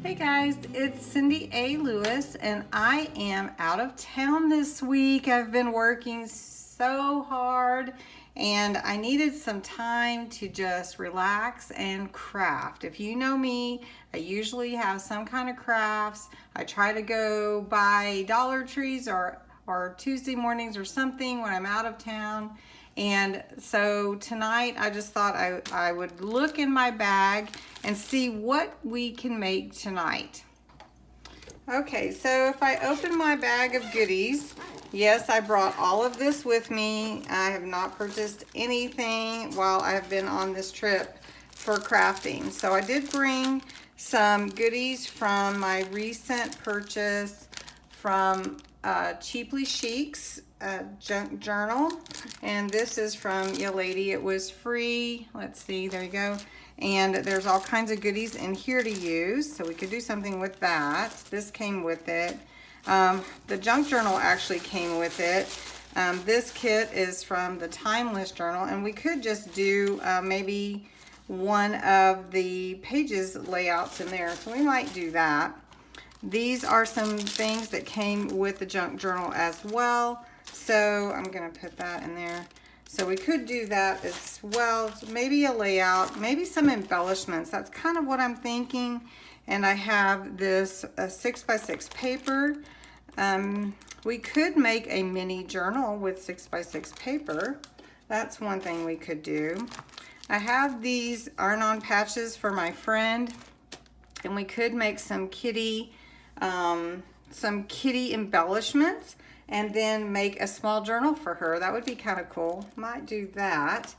Hey guys, it's Cindy A. Lewis and I am out of town this week. I've been working so hard and I needed some time to just relax and craft. If you know me, I usually have some kind of crafts. I try to go buy Dollar Trees or Tuesday mornings or something when I'm out of town. And so tonight I just thought I would look in my bag and see what we can make tonight. Okay, so if I open my bag of goodies, yes, I brought all of this with me. I have not purchased anything while I've been on this trip for crafting. So I did bring some goodies from my recent purchase from Cheaply Chic's junk journal, and this is from Ya Lady. It was free. Let's see, there you go. And there's all kinds of goodies in here to use, so we could do something with that. This came with it. The junk journal actually came with it. This kit is from the Timeless journal, and we could just do maybe one of the pages layouts in there, so we might do that. These are some things that came with the junk journal as well, so I'm going to put that in there. So we could do that as well, maybe a layout, maybe some embellishments. That's kind of what I'm thinking. And I have this 6x6 paper. We could make a mini journal with 6x6 paper. That's one thing we could do. I have these iron-on patches for my friend, and we could make some kitty embellishments and then make a small journal for her. That would be kind of cool. Might do that.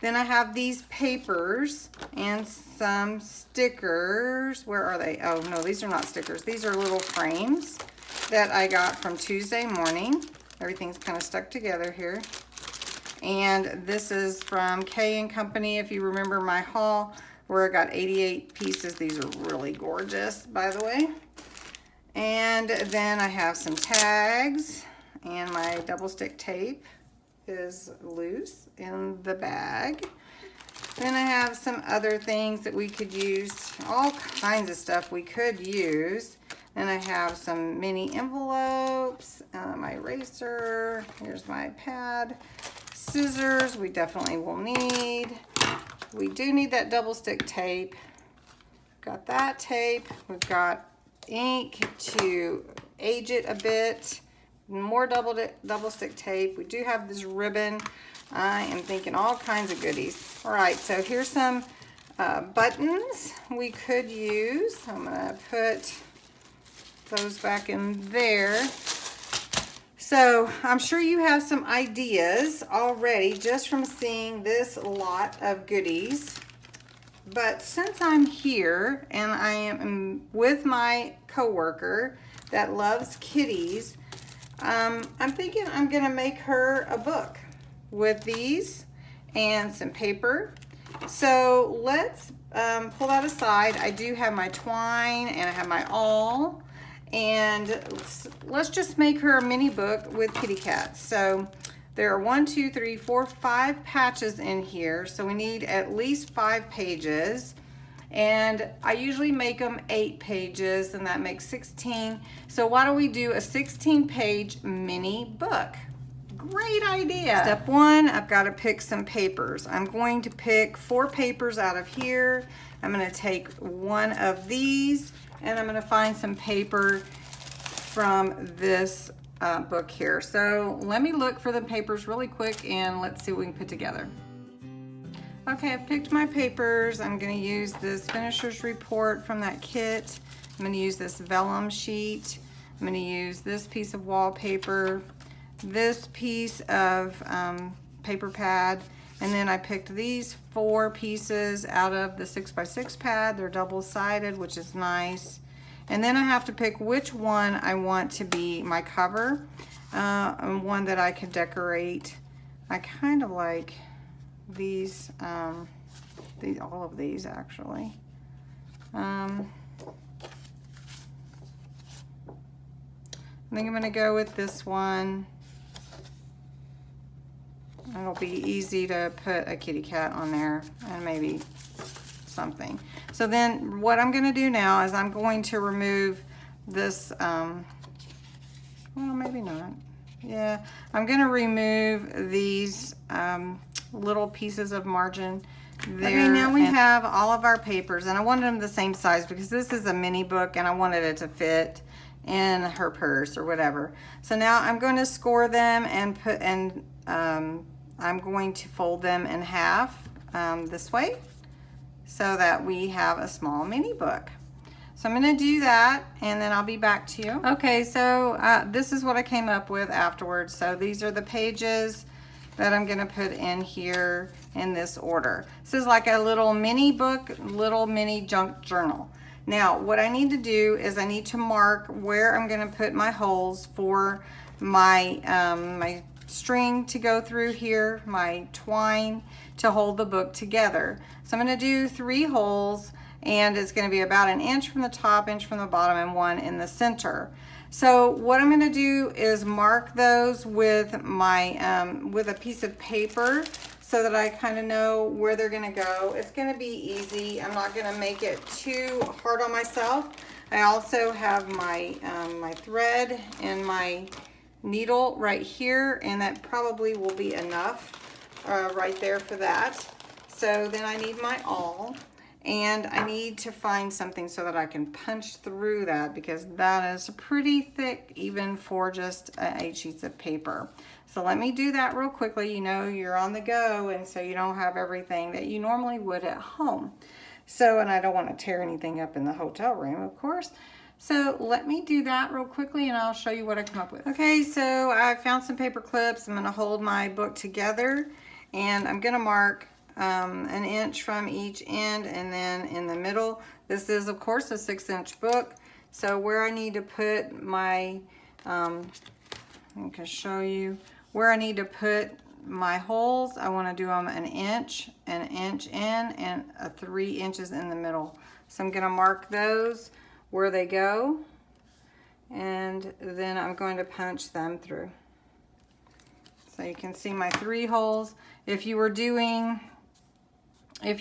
Then I have these papers and some stickers. Where are they? Oh no, these are not stickers. These are little frames that I got from Tuesday morning. Everything's kind of stuck together here. And this is from K & Company. If you remember my haul where I got 88 pieces. These are really gorgeous, by the way. And then I have some tags, and my double stick tape is loose in the bag. Then I have some other things that we could use, all kinds of stuff we could use. Then I have some mini envelopes, my eraser, here's my pad, scissors we definitely will need. We do need that double stick tape. Got that tape. We've got ink to age it a bit, more double stick tape. We do have this ribbon. I am thinking all kinds of goodies. All right, so here's some buttons we could use. I'm gonna put those back in there. So I'm sure you have some ideas already just from seeing this lot of goodies. But since I'm here and I am with my coworker that loves kitties, I'm thinking I'm gonna make her a book with these and some paper. So let's pull that aside. I do have my twine and I have my awl, and let's just make her a mini book with kitty cats. So there are 5 patches in here, so we need at least 5 pages. And I usually make them 8 pages, and that makes 16. So why don't we do a 16-page mini book? Great idea. Step 1, I've got to pick some papers. I'm going to pick 4 papers out of here. I'm going to take one of these, and I'm going to find some paper from this book here. So let me look for the papers really quick and let's see what we can put together. Okay, I've picked my papers. I'm going to use this finisher's report from that kit. I'm going to use this vellum sheet. I'm going to use this piece of wallpaper, this piece of paper pad, and then I picked these 4 pieces out of the 6x6 pad. They're double-sided, which is nice. And then I have to pick which one I want to be my cover, and one that I can decorate. I kind of like these, all of these actually. I think I'm gonna go with this one. It'll be easy to put a kitty cat on there and maybe something. So then what I'm gonna do now is I'm going to remove this, well, maybe not. Yeah, I'm gonna remove these little pieces of margin there. Okay, now we have all of our papers, and I wanted them the same size because this is a mini book and I wanted it to fit in her purse or whatever. So now I'm going to score them and I'm going to fold them in half this way so that we have a small mini book. So I'm going to do that and then I'll be back to you. Okay, so this is what I came up with afterwards. So these are the pages that I'm going to put in here in this order. This is like a little mini book, little mini junk journal. Now, what I need to do is I need to mark where I'm going to put my holes for my, my string to go through here, my twine to hold the book together. So I'm going to do 3 holes, and it's going to be about 1 inch from the top, inch from the bottom, and 1 in the center. So what I'm going to do is mark those with my with a piece of paper so that I kind of know where they're going to go. It's going to be easy. I'm not going to make it too hard on myself. I also have my my thread and my needle right here, and that probably will be enough right there for that. So then I need my awl. And I need to find something so that I can punch through that, because that is pretty thick even for just 8 sheets of paper. So let me do that real quickly. You know, you're on the go, and so you don't have everything that you normally would at home. So, and I don't want to tear anything up in the hotel room, of course. So let me do that real quickly and I'll show you what I come up with. Okay, so I found some paper clips. I'm going to hold my book together and I'm going to mark 1 inch from each end, and then in the middle, this is of course a 6-inch book, so where I need to put my I can show you where I need to put my holes. I want to do them 1 inch, 1 inch in, and 3 inches in the middle. So I'm going to mark those where they go, and then I'm going to punch them through. So you can see my 3 holes. If you were doing a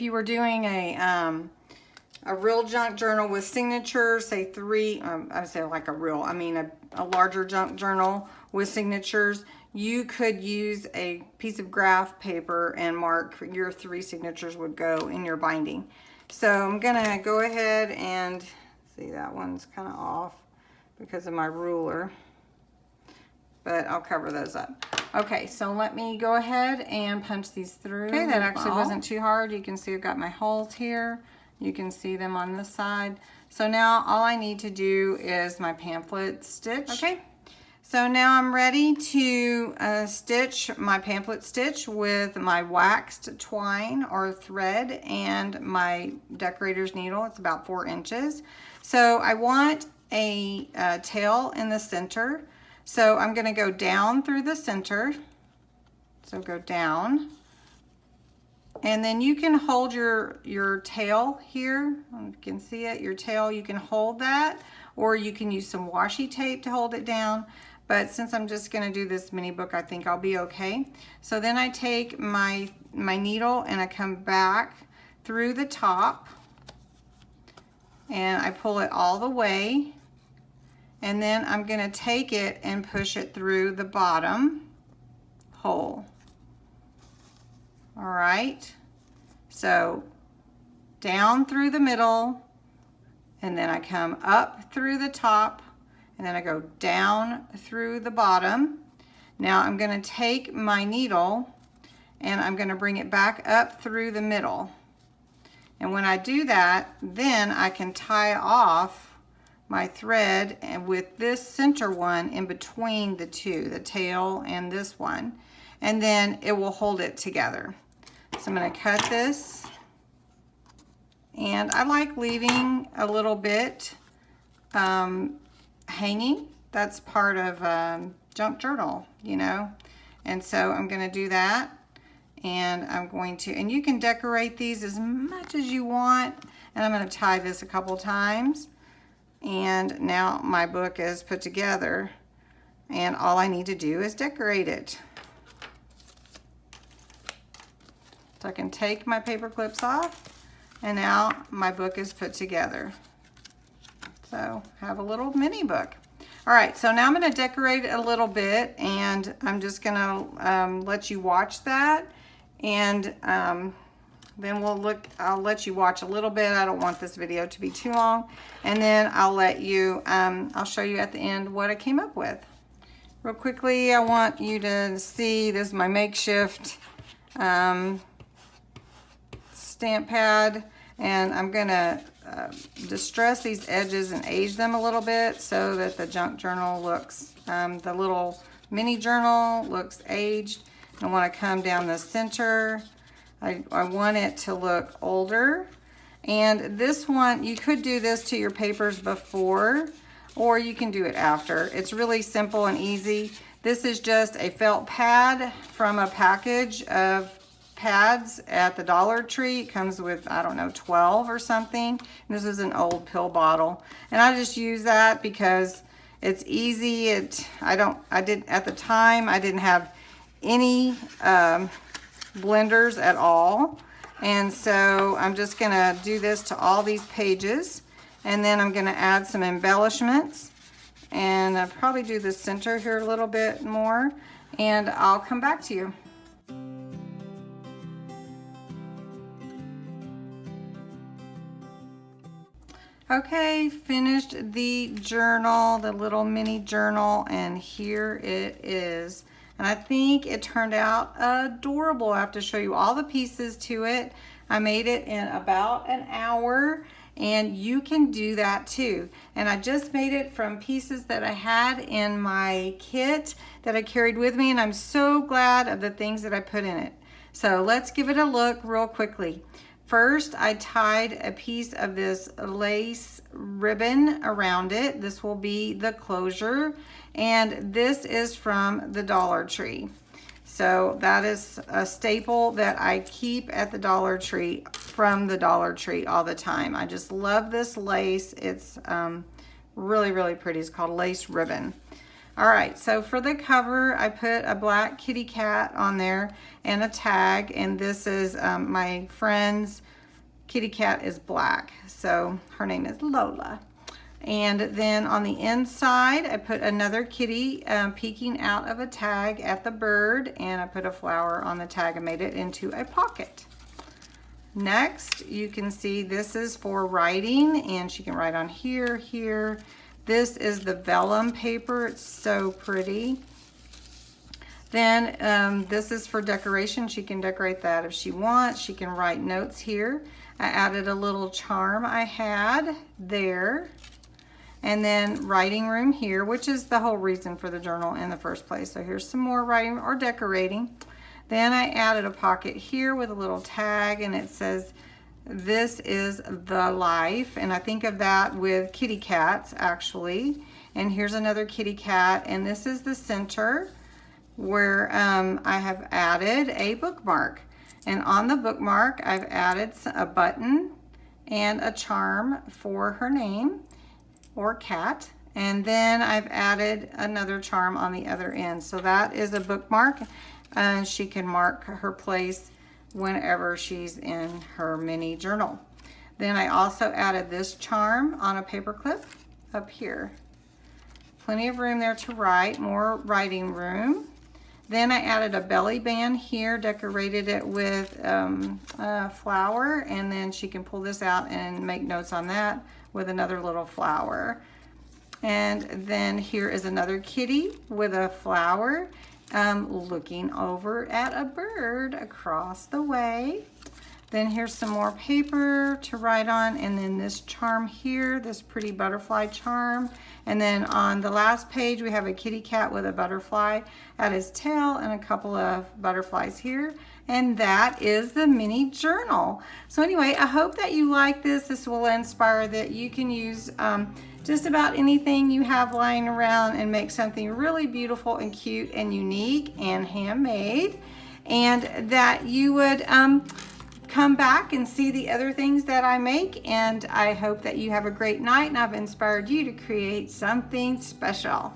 real junk journal with signatures, say 3, I would say like a larger junk journal with signatures, you could use a piece of graph paper and mark your 3 signatures would go in your binding. So I'm gonna go ahead and see, that one's kind of off because of my ruler, but I'll cover those up. Okay, so let me go ahead and punch these through. Okay, that actually wasn't too hard. You can see I've got my holes here. You can see them on this side. So now all I need to do is my pamphlet stitch. Okay, so now I'm ready to stitch my pamphlet stitch with my waxed twine or thread and my decorator's needle. It's about 4 inches. So I want a tail in the center. So I'm going to go down through the center. So go down. And then you can hold your tail here. You can see it, your tail, you can hold that, or you can use some washi tape to hold it down. But since I'm just going to do this mini book, I think I'll be okay. So then I take my needle and I come back through the top and I pull it all the way. And then I'm going to take it and push it through the bottom hole. All right. So down through the middle, and then I come up through the top, and then I go down through the bottom. Now I'm going to take my needle and I'm going to bring it back up through the middle. And when I do that, then I can tie off my thread and with this center one in between the two, the tail and this one, and then it will hold it together. So I'm going to cut this, and I like leaving a little bit hanging. That's part of junk journal, you know, and so I'm going to do that, and I'm going to, and you can decorate these as much as you want, and I'm going to tie this a couple times. And now my book is put together, and all I need to do is decorate it. So I can take my paper clips off, And now my book is put together. So have a little mini book. All right, so now I'm gonna decorate it a little bit, and I'm just gonna let you watch that, and then I'll let you watch a little bit. I don't want this video to be too long. And then I'll let you, I'll show you at the end what I came up with. Real quickly, I want you to see, this is my makeshift stamp pad. And I'm gonna distress these edges and age them a little bit so that the junk journal looks, the little mini journal looks aged. I wanna come down the center. I want it to look older. And this one, you could do this to your papers before, or you can do it after. It's really simple and easy. This is just a felt pad from a package of pads at the Dollar Tree. It comes with, I don't know, 12 or something. This is an old pill bottle. And I just use that because it's easy. At the time, I didn't have any blenders at all, and so I'm just gonna do this to all these pages, and then I'm gonna add some embellishments, and I'll probably do the center here a little bit more, and I'll come back to you. Okay, finished the journal, the little mini journal, and here it is. And I think it turned out adorable. I have to show you all the pieces to it. I made it in about an hour, and you can do that too. And I just made it from pieces that I had in my kit that I carried with me, and I'm so glad of the things that I put in it. So let's give it a look real quickly. First, I tied a piece of this lace ribbon around it. This will be the closure, and this is from the Dollar Tree. So that is a staple that I keep at the Dollar Tree, from the Dollar Tree all the time. I just love this lace. It's really, really pretty. It's called lace ribbon. All right, so for the cover, I put a black kitty cat on there and a tag, and this is my friend's kitty cat is black, so her name is Lola. And then on the inside, I put another kitty peeking out of a tag at the bird, and I put a flower on the tag and made it into a pocket. Next, you can see this is for writing, and she can write on here, here. This is the vellum paper. It's so pretty. Then this is for decoration. She can decorate that if she wants. She can write notes here. I added a little charm I had there. And then writing room here, which is the whole reason for the journal in the first place. So here's some more writing or decorating. Then I added a pocket here with a little tag, and it says, "This is the life." And I think of that with kitty cats, actually. And here's another kitty cat, and this is the center where I have added a bookmark. And on the bookmark, I've added a button and a charm for her name, or cat. And then I've added another charm on the other end. So that is a bookmark, and she can mark her place whenever she's in her mini journal. Then I also added this charm on a paper clip up here. Plenty of room there to write, more writing room. Then I added a belly band here, decorated it with a flower, and then she can pull this out and make notes on that with another little flower. And then here is another kitty with a flower looking over at a bird across the way. Then here's some more paper to write on, and then this charm here, this pretty butterfly charm. And then on the last page, we have a kitty cat with a butterfly at his tail and a couple of butterflies here. And that is the mini journal. So anyway, I hope that you like this. This will inspire that you can use just about anything you have lying around and make something really beautiful and cute and unique and handmade. And that you would come back and see the other things that I make, and I hope that you have a great night and I've inspired you to create something special.